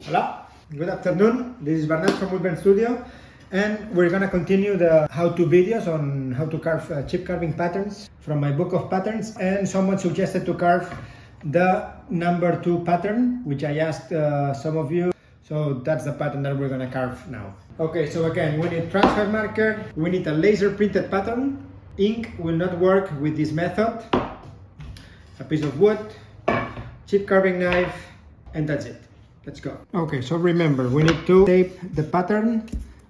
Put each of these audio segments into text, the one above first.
Hola, good afternoon. This is Bernard from Woodburn Studio, and we're gonna continue the how-to videos on how to carve chip carving patterns from my book of patterns. And someone suggested to carve the number 2 pattern, which I asked some of you. So that's the pattern that we're gonna carve now. Okay, so again, we need transfer marker, we need a laser printed pattern. Ink will not work with this method. A piece of wood, chip carving knife, and that's it. Let's go. Okay, so remember, we need to tape the pattern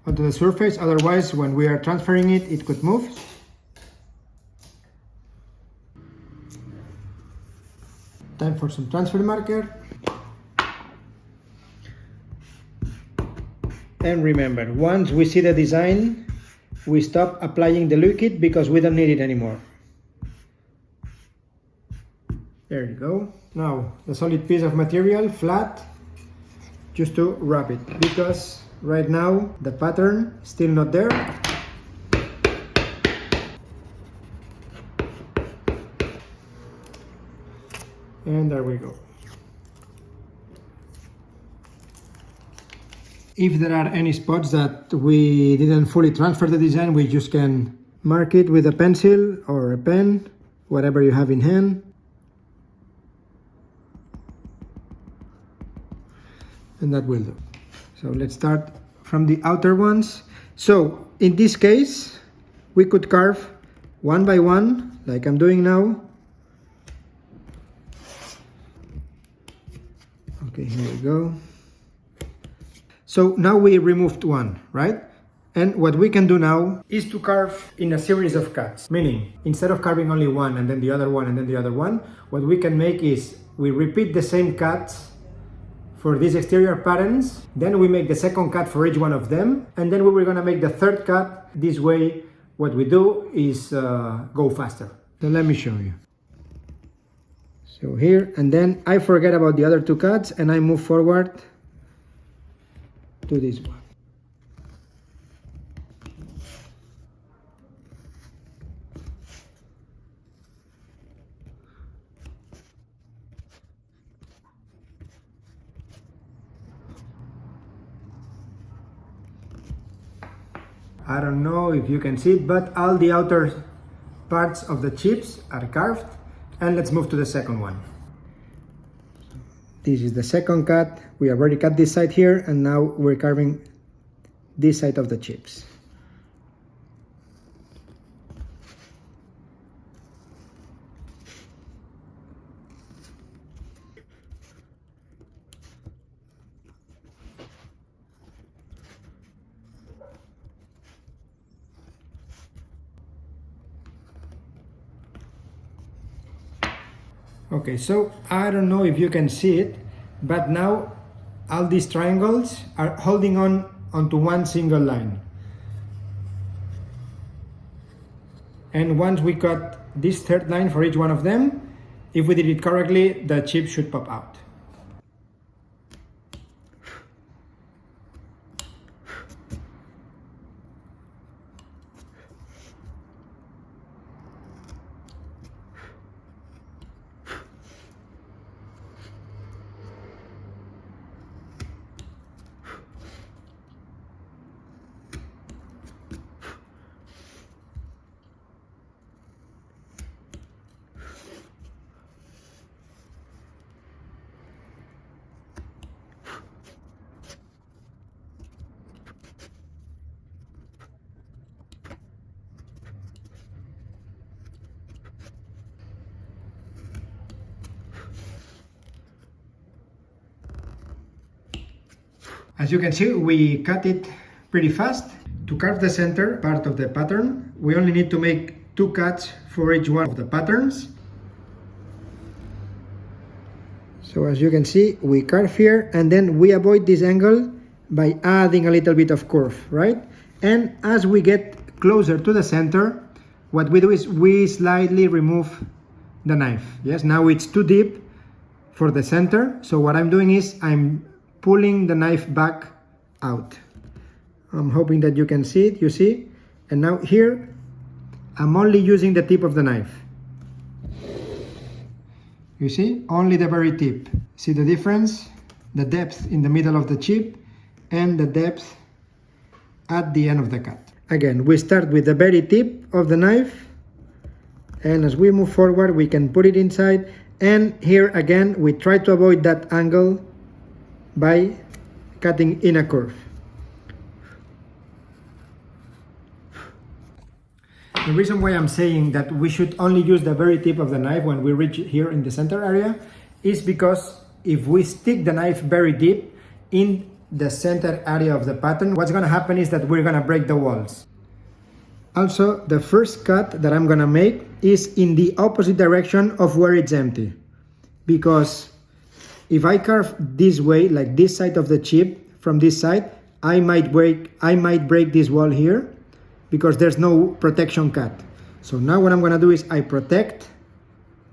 onto the surface, otherwise when we are transferring it, it could move. Time for some transfer marker. And remember, once we see the design, we stop applying the liquid because we don't need it anymore. There you go. Now, the solid piece of material, flat, just to wrap it, because right now the pattern is still not there. And there we go. If there are any spots that we didn't fully transfer the design, we just can mark it with a pencil or a pen, whatever you have in hand. And that will do. So let's start from the outer ones. So in this case, we could carve one by one, like I'm doing now. Okay, here we go. So now we removed one, right? And what we can do now is to carve in a series of cuts, meaning instead of carving only one and then the other one and then the other one, what we can make is we repeat the same cuts for these exterior patterns, then we make the second cut for each one of them, and then we were gonna make the third cut. This way, what we do is go faster. So let me show you. So here, and then I forget about the other 2 cuts and I move forward to this one. I don't know if you can see it, but all the outer parts of the chips are carved. And let's move to the second one. This is the second cut. We already cut this side here, and now we're carving this side of the chips. Okay, so I don't know if you can see it, but now all these triangles are holding on onto one single line. And once we cut this third line for each one of them, if we did it correctly, the chip should pop out. As you can see, we cut it pretty fast. To carve the center part of the pattern, we only need to make 2 cuts for each one of the patterns. So as you can see, we carve here, and then we avoid this angle by adding a little bit of curve, right? And as we get closer to the center, what we do is we slightly remove the knife. Yes, now it's too deep for the center. So what I'm doing is I'm pulling the knife back out. I'm hoping that you can see it, you see? And now here, I'm only using the tip of the knife. You see? Only the very tip. See the difference? the depth in the middle of the chip and the depth at the end of the cut. Again, we start with the very tip of the knife, and as we move forward we can put it inside, and here again we try to avoid that angle by cutting in a curve. The reason why I'm saying that we should only use the very tip of the knife when we reach here in the center area is because if we stick the knife very deep in the center area of the pattern, what's going to happen is that we're going to break the walls. Also, the first cut that I'm going to make is in the opposite direction of where it's empty, because if I carve this way, like this side of the chip from this side, I might break this wall here because there's no protection cut. So now what I'm going to do is I protect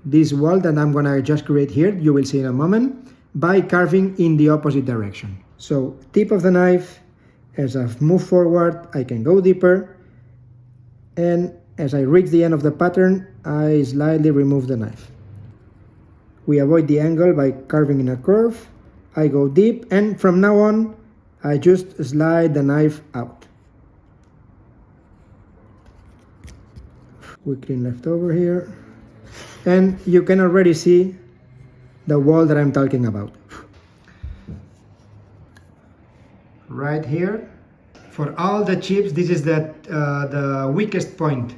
this wall that I'm going to just create here, you will see in a moment, by carving in the opposite direction. So tip of the knife, as I move forward I can go deeper, and as I reach the end of the pattern I slightly remove the knife. We avoid the angle by carving in a curve, I go deep, and from now on I just slide the knife out. We clean leftover here, and you can already see the wall that I'm talking about. Right here, for all the chips, this is the weakest point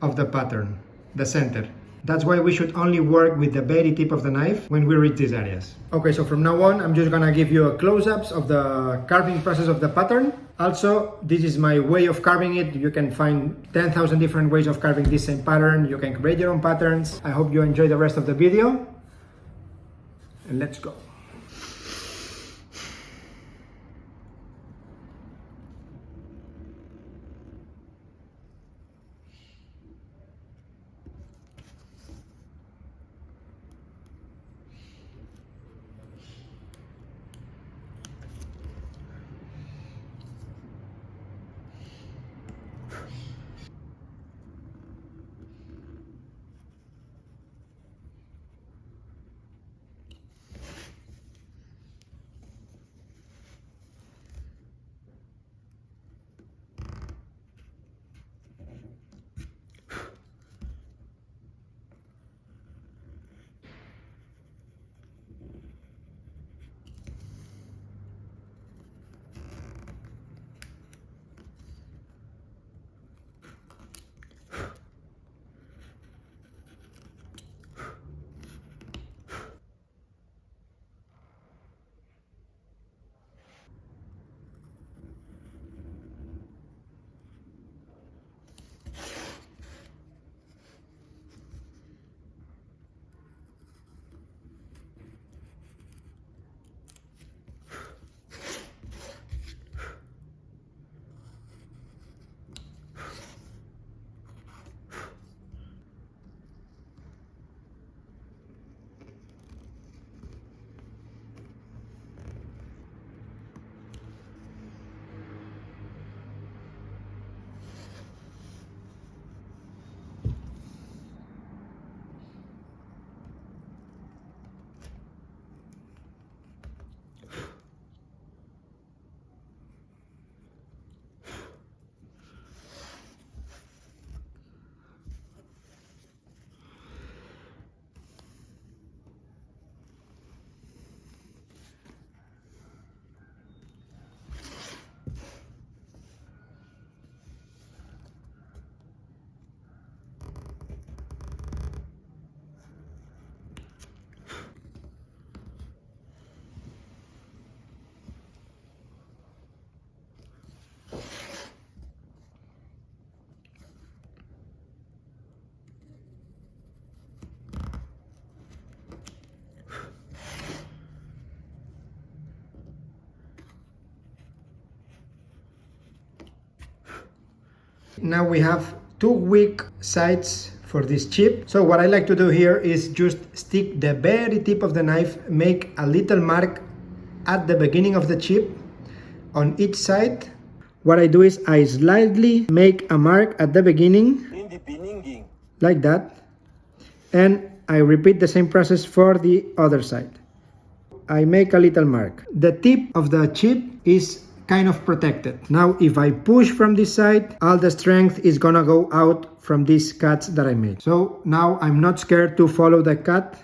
of the pattern, the center. That's why we should only work with the very tip of the knife when we reach these areas. Okay, so from now on, I'm just gonna give you a close-ups of the carving process of the pattern. Also, this is my way of carving it. You can find 10,000 different ways of carving this same pattern. You can create your own patterns. I hope you enjoy the rest of the video. And let's go. Now we have two weak sides for this chip. So what I like to do here is just stick the very tip of the knife, make a little mark at the beginning of the chip on each side. What I do is I slightly make a mark at the beginning, like that, and I repeat the same process for the other side. I make a little mark. The tip of the chip is kind of protected. Now if I push from this side, all the strength is gonna go out from these cuts that I made. So now I'm not scared to follow the cut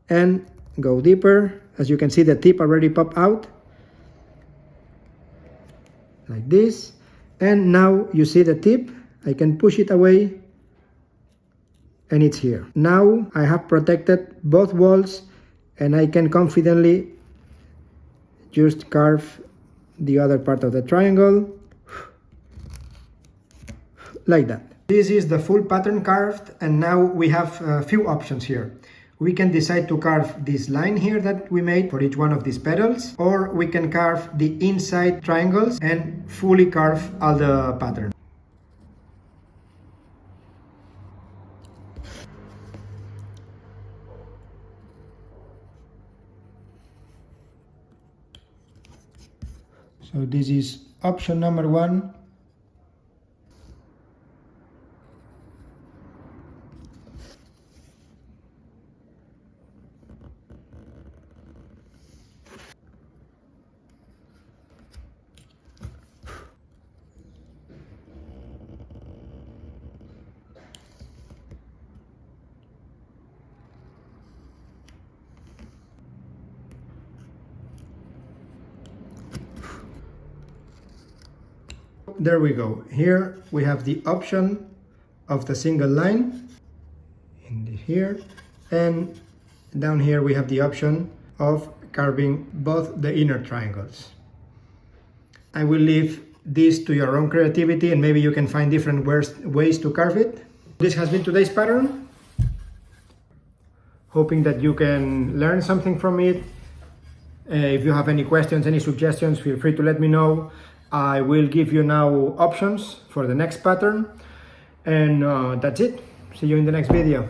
and go deeper. As you can see, the tip already popped out like this, and now you see the tip. I can push it away and it's here. Now I have protected both walls and I can confidently just carve the other part of the triangle like that. This is the full pattern carved, and now we have a few options here. We can decide to carve this line here that we made for each one of these petals, or we can carve the inside triangles and fully carve all the pattern. So this is option number 1. There we go. Here we have the option of the single line in here, and down here we have the option of carving both the inner triangles. I will leave this to your own creativity, and maybe you can find different ways to carve it. This has been today's pattern. Hoping that you can learn something from it. If you have any questions, any suggestions, feel free to let me know. I will give you now options for the next pattern, and that's it. See you in the next video.